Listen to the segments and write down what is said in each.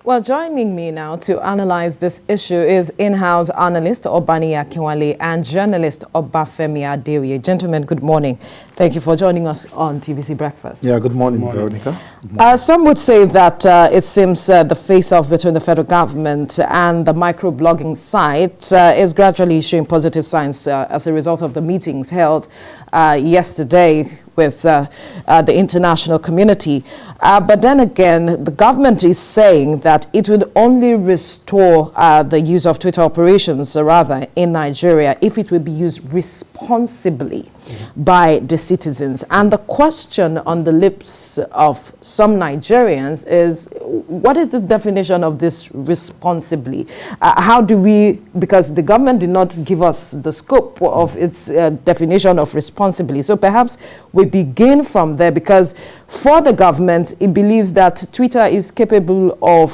Well, joining me now to analyze this issue is in-house analyst Obani Akinwale and journalist Obafemi Adeoye. Gentlemen, good morning. Thank you for joining us on TVC Breakfast. Yeah, good morning, Veronica. Good morning. Some would say that it seems the face-off between the federal government and the microblogging site is gradually showing positive signs as a result of the meetings held yesterday with the international community. But then again, the government is saying that it would only restore the use of Twitter operations, rather, in Nigeria if it will be used responsibly by the citizens. And the question on the lips of some Nigerians is, what is the definition of this responsibly? How do we, because the government did not give us the scope of its definition of responsibly. So perhaps we begin from there, because for the government, it believes that Twitter is capable of,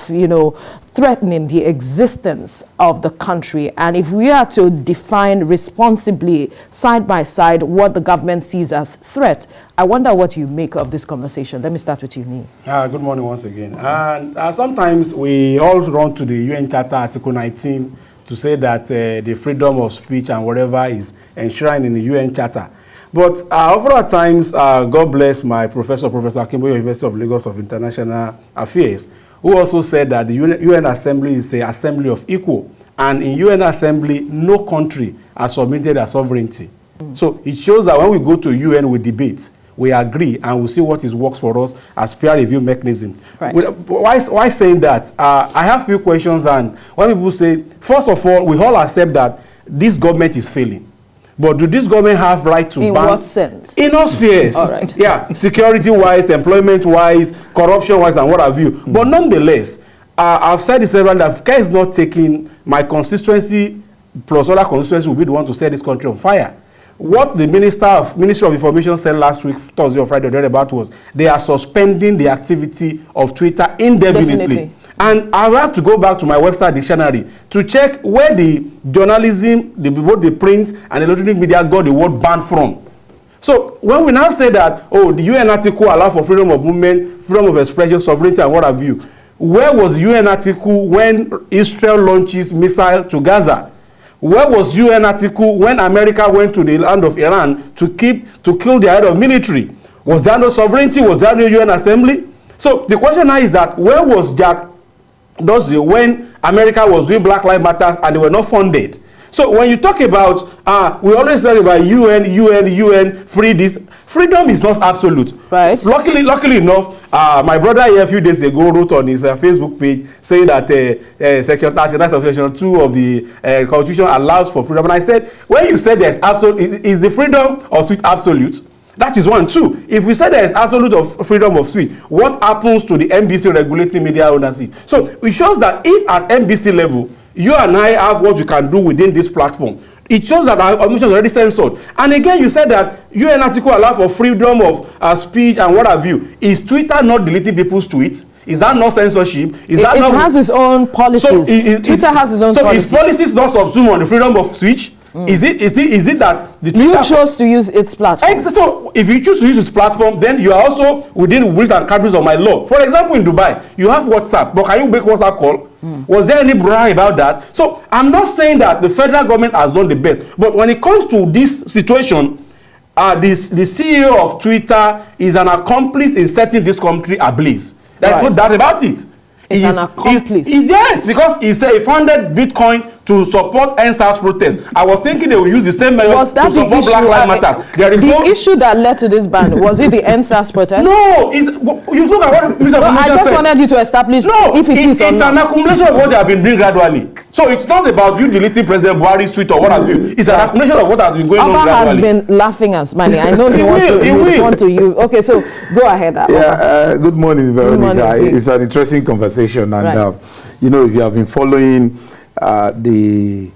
threatening the existence of the country. And if we are to define responsibly, side by side, what the government sees as threat, I wonder what you make of this conversation. Let me start with you, Nee. Good morning once again. And sometimes we all run to the UN Charter Article 19 to say that the freedom of speech and whatever is enshrined in the UN Charter. But over times, God bless my Professor Akimboye, University of Lagos of International Affairs, who also said that the UN Assembly is an assembly of equal. And in UN Assembly, no country has submitted their sovereignty. So it shows that when we go to UN, we debate, we agree, and we see what works for us as peer review mechanism. Right. Why saying that? I have a few questions, and when people say, first of all, we all accept that this government is failing. But do this government have right to ban? In what sense? In all spheres. All right. Yeah, security-wise, employment-wise, corruption-wise, and what have you. But nonetheless, I've said this several times, if care is not taking, my constituency plus other constituency will be the one to set this country on fire. What the Ministry of Information said last week, Thursday or Friday, about was they are suspending the activity of Twitter indefinitely. Definitely. And I have to go back to my Webster dictionary to check where the journalism, both the print and the electronic media got the word ban from. So when we now say that, the UN article allows for freedom of movement, freedom of expression, sovereignty, and what have you, where was the UN article when Israel launches missile to Gaza? Where was the UN article when America went to the land of Iran to kill the head of military? Was there no sovereignty? Was there no UN assembly? So the question now is that where was Jack Dorsey when America was doing Black Lives Matter and they were not funded? So when you talk about, we always talk about UN, free this. Freedom is not absolute. Right. Luckily enough, my brother here a few days ago wrote on his Facebook page saying that Section 39 of Section 2 of the Constitution allows for freedom. And I said, when you said there's absolute, is the freedom of speech absolute? That is one. Two, if we say there is absolute of freedom of speech, what happens to the NBC regulating media ownership? So it shows that if at NBC level, you and I have what we can do within this platform, it shows that our information is already censored. And again, you said that UN article allows for freedom of speech and what have you. Is Twitter not deleting people's tweets? Is that not censorship? It has its own policies. So Twitter has its own policies. So its policies not subsumed on the freedom of speech? Is it that the Twitter, you chose to use its platform? So if you choose to use its platform, then you are also within the rules and categories of my law. For example, in Dubai, you have WhatsApp, but can you make WhatsApp call? Was there any bribe about that? So I'm not saying that the federal government has done the best, but when it comes to this situation, the CEO of Twitter is an accomplice in setting this country ablaze. There's no doubt about it. He's an accomplice. Yes, because he said he funded Bitcoin to support NSAS protests. I was thinking they will use the same method to support Black Lives Matter. The issue that led to this ban, was it the NSAS protest? No, you look at what Mr. No, I just wanted you to establish if it is or not. It's an accumulation of what they have been doing gradually. So it's not about you deleting President Buhari's tweet or what have you. It's an accumulation of what has been going on gradually. Has been laughing and smiling. I know he wants to respond to you. Okay, so go ahead. Good morning, Veronica. Good morning, it's an interesting conversation. And, if you have been following the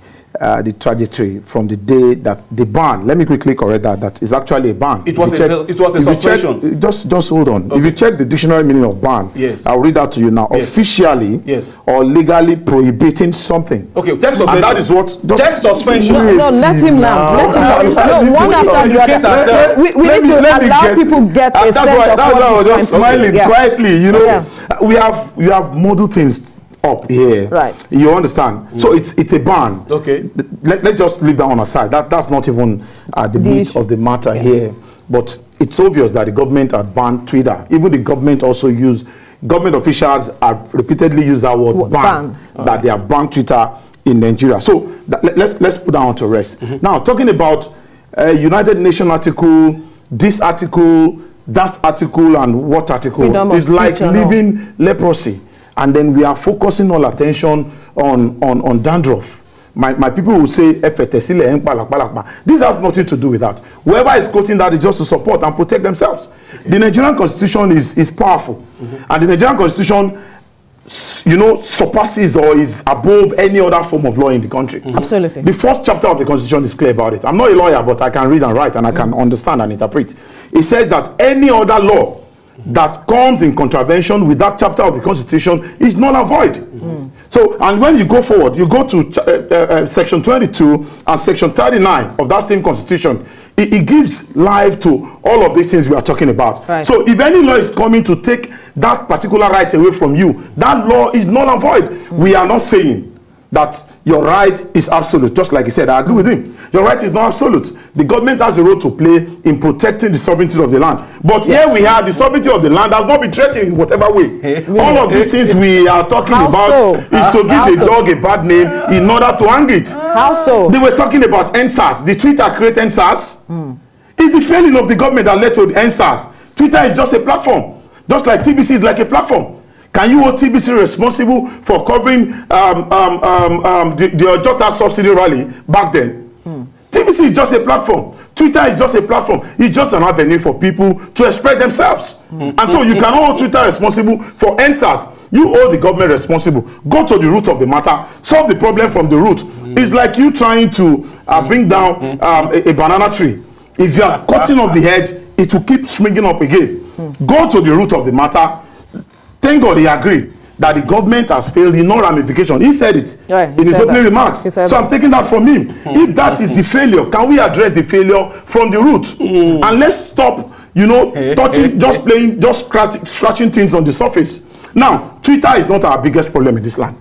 trajectory from the day that the ban, let me quickly correct that is actually a ban. It was a suspension. Just hold on. Okay. If you check the dictionary meaning of ban, yes, I'll read that to you now. Yes. Officially, yes, or legally prohibiting something. Okay, check suspension. And that is what. Check suspension. No, let him land. Let him land. No, one after the other. We need to allow people get a sense of what he's trying to say. Smiling quietly. We have model things up here. Right. You understand? So it's a ban. Okay. Let's just leave that one aside. That's not even the meat of the matter here. But it's obvious that the government had banned Twitter. Even the government also government officials have repeatedly used that word ban. That they have banned Twitter in Nigeria. So let's put that on to rest. Now, talking about United Nations article, this article, that article, and what article is like living leprosy. And then we are focusing all attention on dandruff. My people will say, this has nothing to do with that. Whoever is quoting that is just to support and protect themselves. The Nigerian constitution is powerful. And the Nigerian constitution, surpasses or is above any other form of law in the country. Absolutely. The first chapter of the constitution is clear about it. I'm not a lawyer, but I can read and write, and I can understand and interpret. It says that any other law that comes in contravention with that chapter of the constitution is null and void. So, and when you go forward, you go to section 22 and section 39 of that same constitution. It gives life to all of these things we are talking about. Right. So if any law is coming to take that particular right away from you, that law is null and void. We are not saying that your right is absolute. Just like he said, I agree with him. Your right is not absolute. The government has a role to play in protecting the sovereignty of the land. But here we have the sovereignty of the land has not been threatened in whatever way. All of these things we are talking about is to give a dog a bad name in order to hang it. How so? They were talking about NSAS. The Twitter create NSAS. It's the failing of the government that led to the NSAS. Twitter is just a platform. Just like TBC is like a platform. Can you hold TBC responsible for covering the Ojota subsidy rally back then? TBC is just a platform. Twitter is just a platform. It's just an avenue for people to express themselves. And so you cannot hold Twitter responsible for NSAS. You hold the government responsible. Go to the root of the matter. Solve the problem from the root. It's like you trying to bring down a banana tree. If you are cutting off the head, it will keep swinging up again. Go to the root of the matter. Thank God he agreed that the government has failed in no ramification. He said it in his opening remarks. So I'm taking that from him. If that is the failure, can we address the failure from the root? And let's stop, touching, just scratching things on the surface. Now, Twitter is not our biggest problem in this land.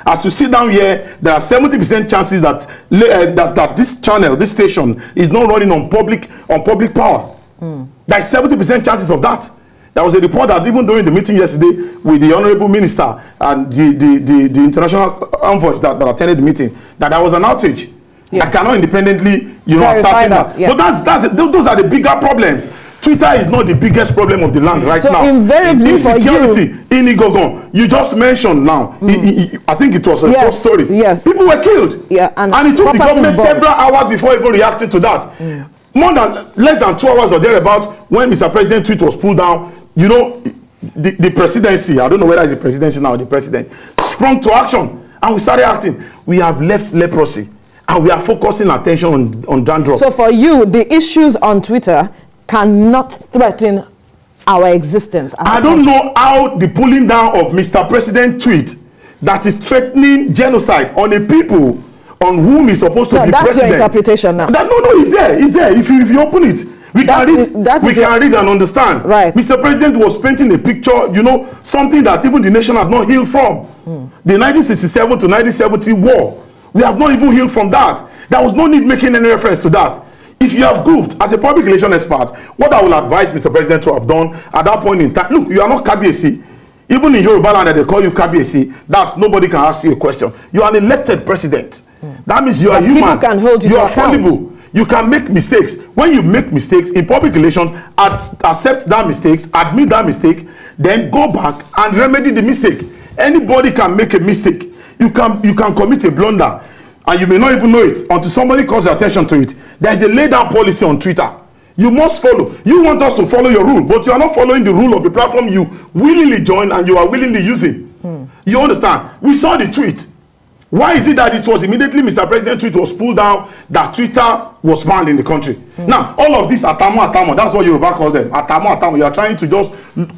As you sit down here, there are 70% chances that that this channel, this station, is not running on public power. There is 70% chances of that. There was a report that even during the meeting yesterday with the Honorable Minister and the international envoys that attended the meeting, that there was an outage. Yes. I cannot independently, ascertain that. Yeah. But those are the bigger problems. Twitter is not the biggest problem of the land right now. So invariably insecurity in Igogon, you just mentioned now. I think it was a story. Yes. People were killed. Yeah, and it took the government several hours before even reacting to that. Less than 2 hours or thereabout, when Mr. President's tweet was pulled down, the presidency, I don't know whether it's the presidency now or the president, sprung to action and we started acting. We have left leprosy and we are focusing attention on dandruff. So for you, the issues on Twitter cannot threaten our existence. I don't know how the pulling down of Mr. President tweet that is threatening genocide on the people on whom is supposed to be that's president. Your interpretation now. It's there. It's there. If you open it, we can read and understand. Right. Mr. President was painting a picture, something that even the nation has not healed from. The 1967 to 1970 war, we have not even healed from that. There was no need making any reference to that. If you have goofed as a public relation expert, what I will advise Mr. President to have done at that point in time, look, you are not Kabiyesi. Even in Yoruba land, they call you Kabiyesi. That's nobody can ask you a question. You are an elected president. That means you are human. People can hold you to account. Fallible. You can make mistakes. When you make mistakes in public relations, accept that mistakes, admit that mistake, then go back and remedy the mistake. Anybody can make a mistake. You can commit a blunder, and you may not even know it until somebody calls your attention to it. There is a laid down policy on Twitter. You must follow. You want us to follow your rule, but you are not following the rule of the platform you willingly join and you are willingly using. You understand? We saw the tweet. Why is it that it was immediately Mr. President tweet was pulled down that Twitter was banned in the country? Now, all of this atamo, that's what Yoruba call them. Atamo. You are trying to just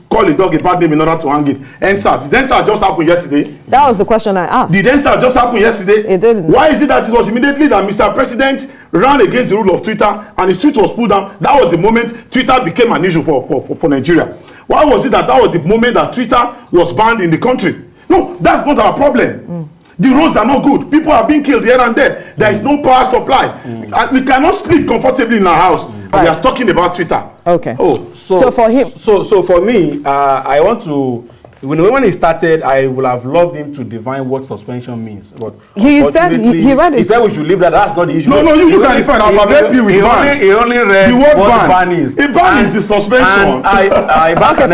call a dog a bad name in order to hang it. NSAS. Did NSAS just happen yesterday? That was the question I asked. Did NSAS just happen yesterday? It didn't. Why is it that it was immediately that Mr. President ran against the rule of Twitter and his tweet was pulled down? That was the moment Twitter became an issue for Nigeria. Why was it that was the moment that Twitter was banned in the country? No, that's not our problem. The roads are not good. People are being killed here and there. There is no power supply. And we cannot sleep comfortably in our house. And we are talking about Twitter. Okay. Oh, so for him, so for me, I want to. When he started, I would have loved him to define what suspension means. But he said he read it. He said we should leave that. That's not the issue. No, you can define. I'm happy with ban. He only read the word what the ban is. The ban is the suspension. Okay,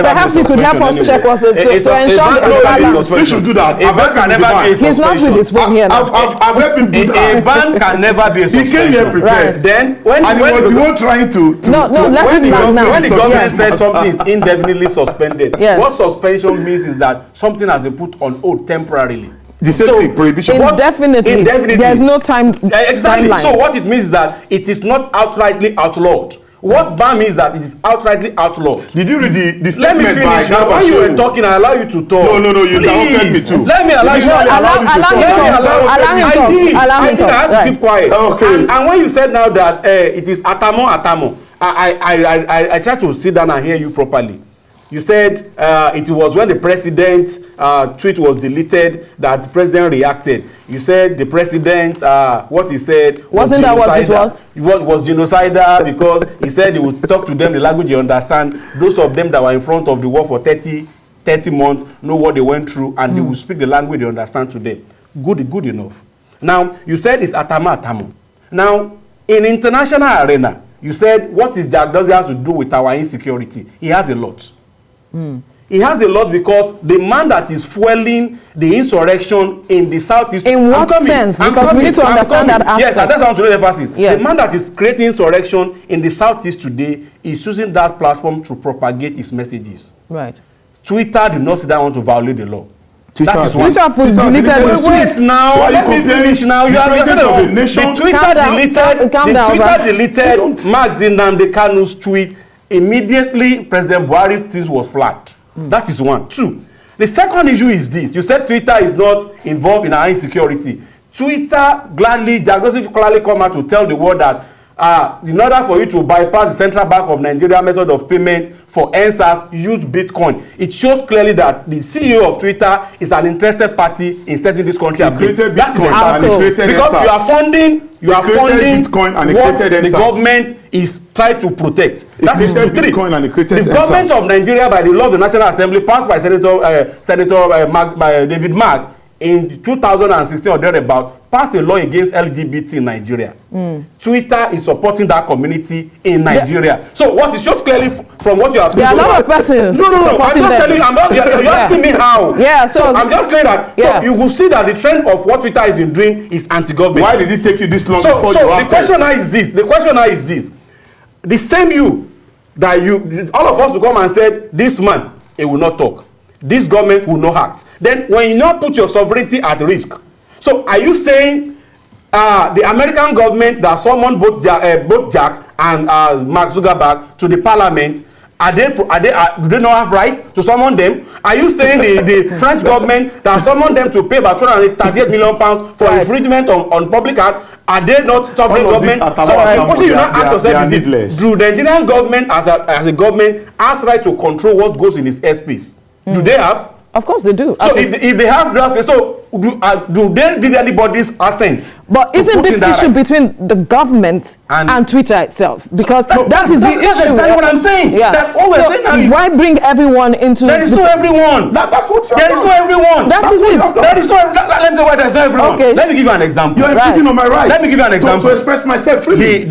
perhaps you could help us check us to ensure that we should do that. A ban can never be a suspension. He's not with his phone here now. I've helped him do that. A ban can never be a suspension. He came here prepared. Then when he was the one trying to when the government said something is indefinitely suspended, what suspension means is that something has been put on hold temporarily. The same thing, prohibition. Indefinitely. There's no time. Exactly. Timeline. So what it means is that it is not outrightly outlawed. What ban means that it is outrightly outlawed. Did you read the statement? Let me finish. Now, when you were talking, I allow you to talk. No, you cannot tell me to. Let me allow you to talk. Allow him to talk. I have to keep quiet. Okay. And when you said now that it is atamo, I try to sit down and hear you properly. You said it was when the president's tweet was deleted that the president reacted. You said the president, what he said wasn't that what it was? What was genocidal because he said he would talk to them the language you understand. Those of them that were in front of the war for 30 months know what they went through and they will speak the language they understand today. Good enough. Now, you said it's atamo. Now, in international arena, you said what is Jack Dorsey has to do with our insecurity? He has a lot. He has a lot because the man that is fueling the insurrection in the southeast. In what sense? Because we need to understand that aspect. Yes, that's how I'm trying to emphasize. Yes. The man that is creating insurrection in the southeast today is using that platform to propagate his messages. Right. Twitter did not say that want to violate the law. That is one. Twitter deleted his tweets. Wait now, let me finish now. You have the Twitter deleted Mazi Nnamdi Kanu's tweet. Immediately, President Buhari things was flagged. That is one. Two. The second issue is this. You said Twitter is not involved in our insecurity. Twitter gladly come out to tell the world that in order for you to bypass the Central Bank of Nigeria method of payment for EndSARS, use Bitcoin. It shows clearly that the CEO of Twitter is an interested party in setting this country ablaze. That is Bitcoin because you are funding Bitcoin and what the government is trying to protect. That is two, three. The government of Nigeria, by the law of the National Assembly, passed by Senator David Mark in 2016 or thereabout, passed a law against LGBT in Nigeria. Twitter is supporting that community in Nigeria. So what is just clearly from what you have seen. There are a lot of persons. No. I'm just telling you. You're asking me how. Yeah. So I'm just saying that. So you will see that the trend of what Twitter has been doing is anti-government. Why did it take you this long before you acted? The question now is this. The same all of us will come and said, this man, he will not talk. This government will not act. Then when you now put your sovereignty at risk, so are you saying the American government that summoned both Jack and Mark Zuckerberg to the parliament, do they not have right to summon them? Are you saying the French government that summoned them to pay about £238 million for infringement on public act? Are they not sovereign government? So the question you now ask yourself is this: do the Nigerian government as a government has right to control what goes in its airspace? Do they have? Of course they do. So if they have that, so do they give anybody's assent? But isn't this issue between the government and Twitter itself? Because that is the issue. That's exactly what I'm saying. Yeah. That all we're saying now is why bring everyone into? There is no everyone. That's what you're There is no everyone. That is it. There is no. Let me say why there's no everyone. Okay. Let me give you an example. You're infringing on my rights. Let me give you an example. To express myself freely.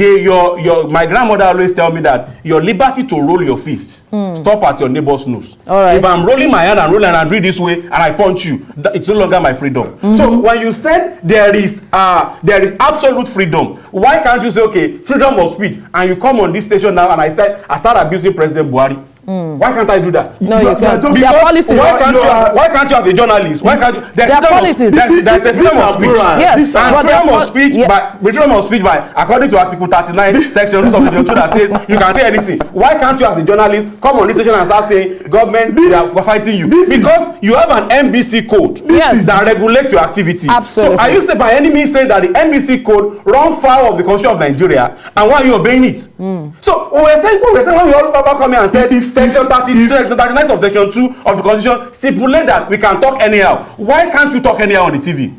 My grandmother always tell me that your liberty to roll your fist stop at your neighbor's nose. All right. If I'm rolling my hand and do it this way and I punch you, it's no longer my freedom. So when you said there is absolute freedom, why can't you say, okay, freedom of speech, and you come on this station now and I start abusing President Buhari? Why can't I do that? No, you can't. Because why can't you as a journalist? Why can't you? There's a freedom of speech. Yes. And freedom of speech by according to Article 39, Section 2 of the 2 that says you can say anything. Why can't you as a journalist come on this station and start saying government they are fighting you? Because you have an NBC code that regulates your activity. Absolutely. So are you saying by any means saying that the NBC code run foul of the Constitution of Nigeria, and why are you obeying it? So when we all come here and said section 39 of section 2 of the Constitution stipulate that we can talk anyhow. Why can't you talk anyhow on the TV?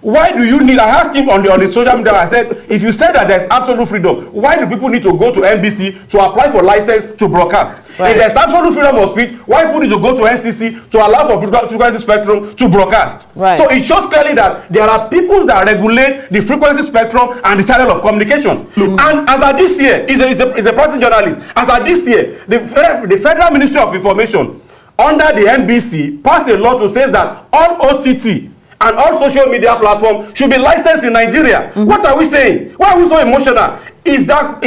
Why do you need? I asked him on the social media. I said, if you said that there's absolute freedom, why do people need to go to NBC to apply for license to broadcast? Right. If there's absolute freedom of speech, why people need to go to NCC to allow for frequency spectrum to broadcast? Right. So it shows clearly that there are people that regulate the frequency spectrum and the channel of communication. And as of this year, is a person journalist. As of this year, the Federal Ministry of Information under the NBC passed a law to say that all OTT and all social media platforms should be licensed in Nigeria. What are we saying? Why are we so emotional? Is Jack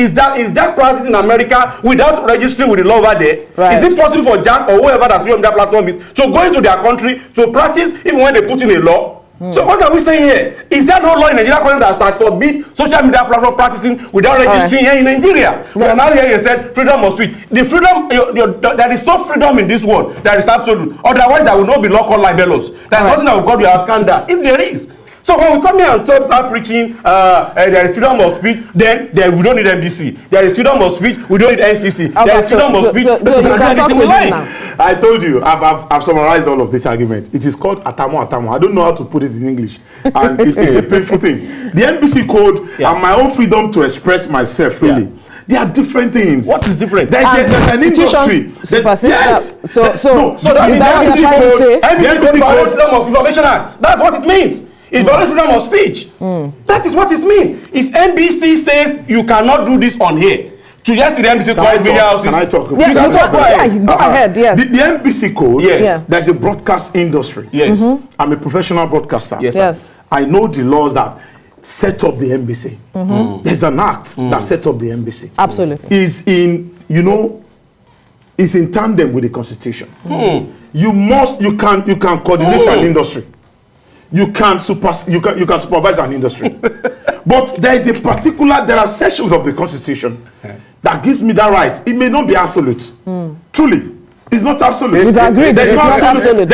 practicing in America without registering with the law over there? Right. Is it possible for Jack or whoever that social media platform is to go into their country to practice even when they put in a law? So what are we saying here? Is there no law in Nigeria that forbid social media platform practicing without registering here in Nigeria? We are now here, you said freedom of speech. The freedom, there is no freedom in this world. There is absolute. Otherwise, there will not be law called libelous. There is nothing that will call you a scandal. If there is. So when we come here and start preaching there is freedom of speech, then we don't need NBC. There is freedom of speech, we don't need NCC. Okay, there is freedom of speech, we can do anything we like. I told you, I've summarized all of this argument. It is called atamo. I don't know how to put it in English. And it's a painful thing. The NBC code and my own freedom to express myself, really. Yeah. They are different things. What is different? There's an industry. Yes. So that means the NBC code, Freedom of Information Act. That's what it means. It's violation freedom of speech. That is what it means. If NBC says you cannot do this on here, to yesterday NBC called media houses. Can I talk? Yeah, go ahead. Yes. The NBC code. Yes. There's a broadcast industry. Yes. I'm a professional broadcaster. Yes. I know the laws that set up the NBC. There's an act that set up the NBC. Absolutely. Is in tandem with the Constitution. You can coordinate an industry. You can supervise an industry. But there are sections of the Constitution that gives me that right. It may not be absolute. Truly. It's not absolute. We agree. There's no absolute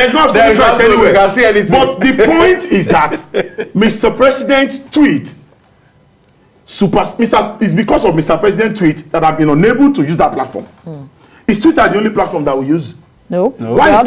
right anywhere. But the point is that Mr. President's tweet it's because of Mr. President's tweet that I've been unable to use that platform. Is Twitter the only platform that we use? No. Why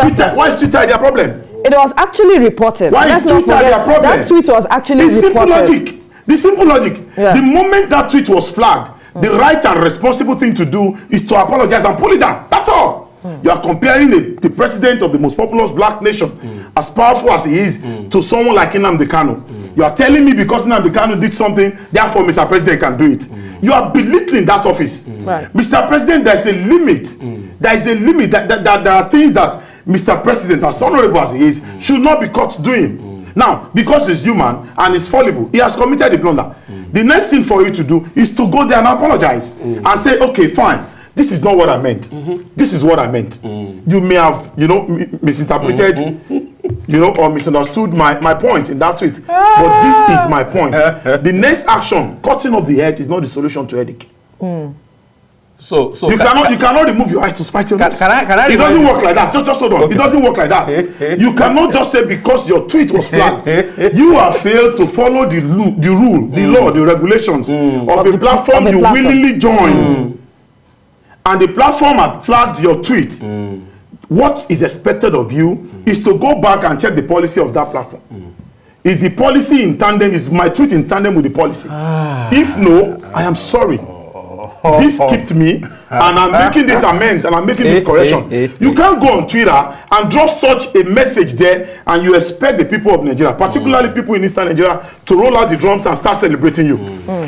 is Twitter their problem? It was actually reported. Why is Twitter their problem? That tweet was actually reported. The simple logic. Yeah. The moment that tweet was flagged, the right and responsible thing to do is to apologize and pull it down. That's all. You are comparing the president of the most populous black nation, as powerful as he is, to someone like Nnamdi Kanu. You are telling me because Nnamdi Kanu did something, therefore Mr. President can do it. You are belittling that office. Right. Mr. President, there is a limit. There is a limit. That there are things that Mr. President, as honorable as he is, should not be caught doing. Now, because he's human and he's fallible, he has committed a blunder. The next thing for you to do is to go there and apologize and say, okay, fine. This is not what I meant. This is what I meant. You may have, misinterpreted, or misunderstood my point in that tweet. But this is my point. The next action, cutting off the head, is not the solution to headache. So you cannot remove your eyes to spite your nose. Can I it doesn't work like that. Just hold on. Okay. It doesn't work like that. You cannot just say because your tweet was flagged, you have failed to follow the rule, the law, the regulations of a platform you willingly joined. And the platform had flagged your tweet. What is expected of you is to go back and check the policy of that platform. Is the policy in tandem? Is my tweet in tandem with the policy? If no, I am sorry. This skipped me, and I'm making this amends, and I'm making this correction. You can't go on Twitter and drop such a message there, and you expect the people of Nigeria, particularly people in Eastern Nigeria, to roll out the drums and start celebrating you.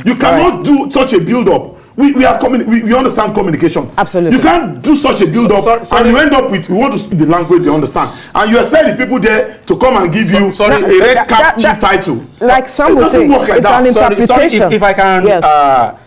You cannot do such a build-up. We understand communication. Absolutely. You can't do such a build-up, and you end up with, we want to speak the language they understand, and you expect the people there to come and give you a red cap chief title. Like some would say, it's an interpretation. If I can,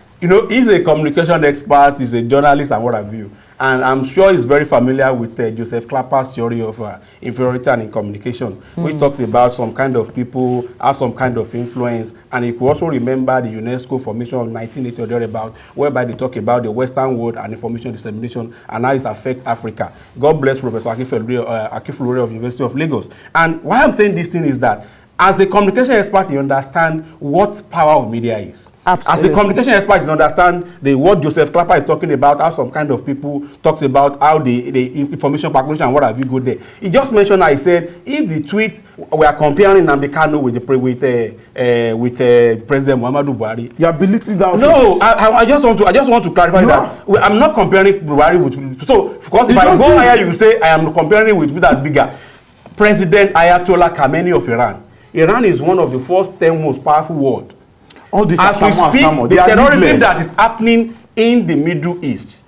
he's a communication expert, he's a journalist, and what have you. And I'm sure he's very familiar with Joseph Clapper's theory of inferiority and in communication, which talks about some kind of people have some kind of influence. And you could also remember the UNESCO formation of 1980 or thereabout, whereby they talk about the Western world and information dissemination and how it affects Africa. God bless Professor Akifulure of University of Lagos. And why I'm saying this thing is that as a communication expert, you understand what power of media is. Absolutely. As a communication expert, you understand what Joseph Clapper is talking about, how some kind of people talks about how the information calculation and what have you go there. He just mentioned, I said, if the tweet we are comparing Nnamdi Kanu with President Muhammadu Buhari, you are belittling that. No, I just want to clarify that I'm not comparing Buhari with. So, because if I go higher, you say I am comparing it with people that's bigger. President Ayatollah Khamenei of Iran. Iran is one of the first 10 most powerful world. All this as we speak, the terrorism that is happening in the Middle East,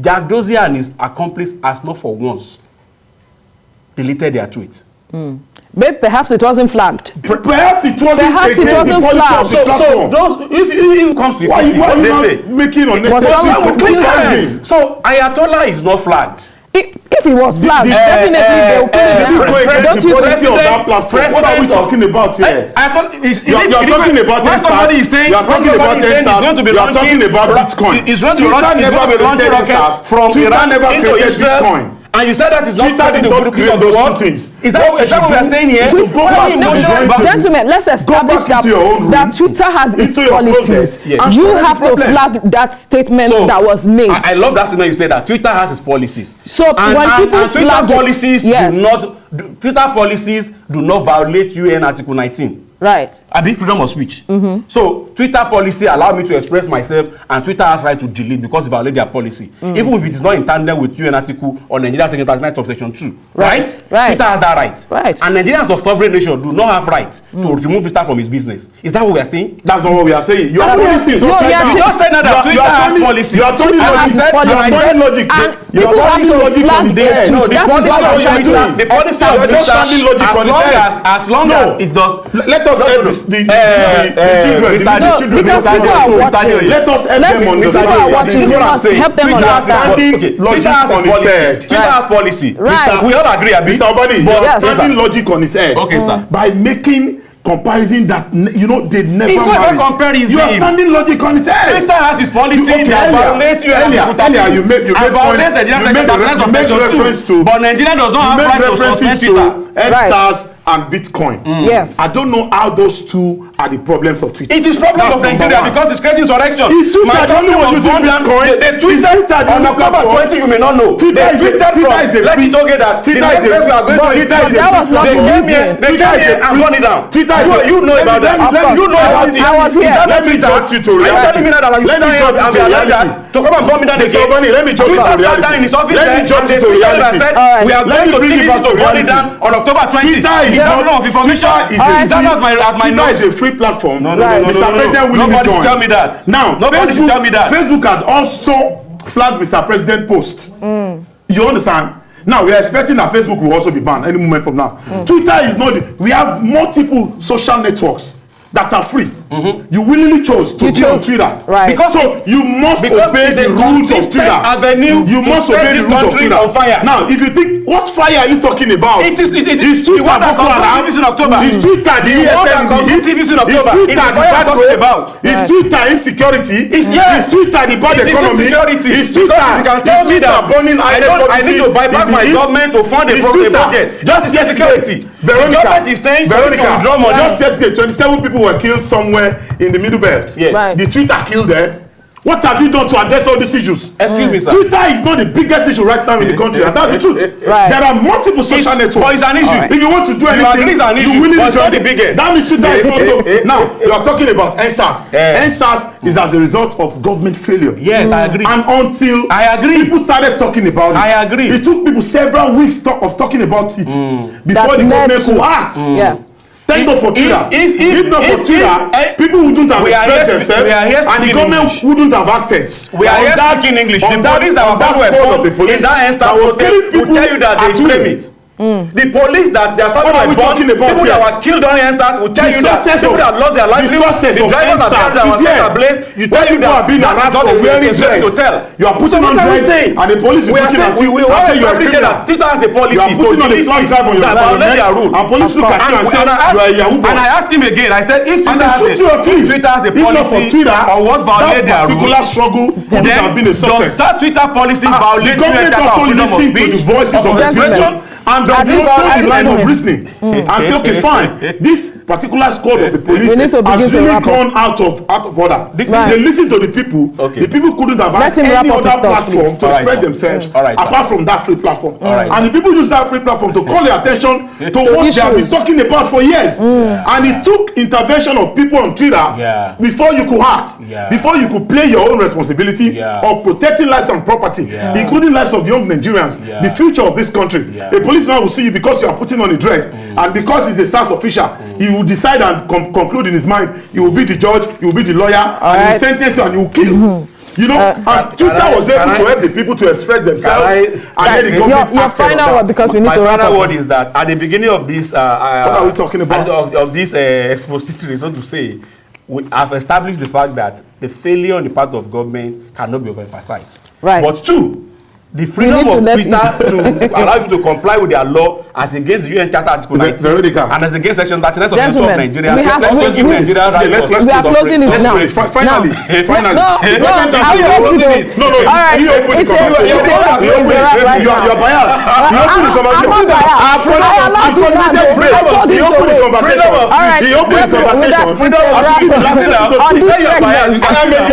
Jack Dozier and his accomplice has not for once deleted their tweet. But perhaps it wasn't flagged. Perhaps it wasn't flagged. So those, if it comes to equity, what they say, making unnecessary. So Ayatollah is not flagged. If it was flagged, definitely they will put it down. Don't you president of that platform? What are we talking about here? You're talking about NSAS. You're talking about NSAS. You're talking about Bitcoin. He's going to be launching rockets from Iran into Israel. And you said that is not part of the good of the world. Is that what we are saying here? Gentlemen, let's establish that Twitter has its policies. Yes. You have to flag that statement that was made. I love that statement you said that Twitter has its policies. So when people Twitter policies do not violate UN Article 19. Right. I mean freedom of speech. So Twitter policy allow me to express myself, and Twitter has right to delete because they violate their policy, even if it is not in tandem with UN article or Nigeria Section 39 subsection 2. Right? Twitter has that right. Right. And Nigerians of sovereign nation do not have right to remove Twitter from his business. Is that what we are saying? That's not what we are saying. You are putting things upside down. You just said that Twitter has policy. You are turning logic. You are turning logic on its head. No, the policy of Twitter, as long as it does. Let us help the children. Because people are watching. Let us help them understand. People are watching. This is what I'm saying. Help them understand. Twitter has policy. Right. We all agree, Abi. Mr. Obani, but standing logic on its head. Okay, sir. By making comparison that they never it's not about comparison. You are standing logic on its head. Twitter has its policy. Earlier you made reference to, but Nigeria does not have right to suspend Twitter. NSAS and Bitcoin. Yes. I don't know how those two are the problems of Twitter. It is problem of Nigeria because it's creating insurrection. My company was using Bitcoin. They tweeted on October 20. You may not know. They tweeted from let me talk that. Twitter is a they came here and burn it down. You know about that. You know about it. I was here. Let me talk to you. Are you telling me that you stand here and be allowed that to come and burn me down again? Let me talk to Twitter sat down in his office and they tweeted and said we are going to TVC to burn it down on October 20. Is that not information? Is that not my notes? Twitter is a free platform. No. Mr. President will nobody join. Tell me that. Now, nobody should tell me that. Facebook had also flagged Mr. President post. You understand? Now we are expecting that Facebook will also be banned any moment from now. Twitter is not. We have multiple social networks that are free. You willingly chose to be on Twitter. Right. Because you must obey the rules of Twitter. You must obey the rules of Twitter. On fire. Now, if you think, what fire are you talking about? It is Twitter one that consumes TVs in October. Is Twitter the TVs in October? Is Twitter the bad about? Is Twitter insecurity? Is Twitter the bad economy? Is Twitter? You can tell me that burning I need to bypass my government to fund a project. Just insecurity. Veronica is saying just yesterday 27 people were killed somewhere in the Middle Belt. Yes. Right. The Twitter killed them. What have you done to address all these issues? Excuse me, sir. Twitter is not the biggest issue right now in the country, and that's the truth. Right. There are multiple social networks. But it's an issue. If you want to do anything, it's an issue, you but it's not the biggest. That means Twitter is not so. Now, you are talking about NSAS. NSAS is as a result of government failure. Yes, I agree. And until people started talking about it, I agree. It took people several weeks of talking about it before the government could act. Yeah. Thank God for Twitter. If not for Twitter, people wouldn't have expressed themselves, and the government wouldn't have acted. We are here speaking English. The police that were born in that NSAS protest will tell you that they frame it. The police that their family were born, people that were killed on NSAS will tell you that people that lost their livelihood, the drivers that were set ablaze, you tell you that that is not a real thing to tell. You are putting on drugs, and the police is looking at you. We want to establish that Twitter has a policy to delete that violate their rule. And police look at you and say you are a Yahoo boy. And I asked him again, I said, if Twitter has a policy on what violate their rule, then does that Twitter policy violate freedom of speech, of expression? and does this- not at the this line of moment. reasoning and say, okay, fine, this particular squad of the police We need to begin has to really wrap up. gone out of order. Right. They listen to the people. Okay. The people couldn't have Let had him wrap any up other his thought, platform please. to All right, spread sir. themselves All right, sir. apart from that free platform. right, And the people use that free platform to call their attention to what they have been issues. talking about for years. And it took intervention of people on Twitter Yeah. before you could act, Yeah. before you could play your own responsibility Yeah. of protecting lives and property, Yeah. including lives of young Nigerians, Yeah. the future of this country. Yeah. A policeman will see you because you are putting on a dread, and because he's a SARS official, he will decide and conclude in his mind. He will be the judge, he will be the lawyer, and he right. will sentence you and he will kill you. You know, and Twitter was able to help the people to express themselves, and then the government your acted on final that. word, because we need My to wrap final up. word is that at the beginning of this, what are we talking about? Of this expository, so to say, we have established the fact that the failure on the part of government cannot be overemphasized. Right. But two, the freedom need to of let Twitter to allow people to comply with their law as against the UN Charter Article 19 Veronica. and as against Section 39 of the Law of Gentlemen, Nigeria. we have- Let's just give we- Nigeria rights. let's for- We are to closing it operate. now. Let's finally, finally. No, The government has I'm to going open to it. No, All right, he opened the it's a- conversation. it's a wrap, He it's a opened wrap it. right You now. are biased. He opened the conversation. I'm not biased. I've committed break. I told He you to opened the wait. conversation. All right, He opened the with that, conversation. it's a wrap. Listen now. On this Say you're biased. segment. You cannot make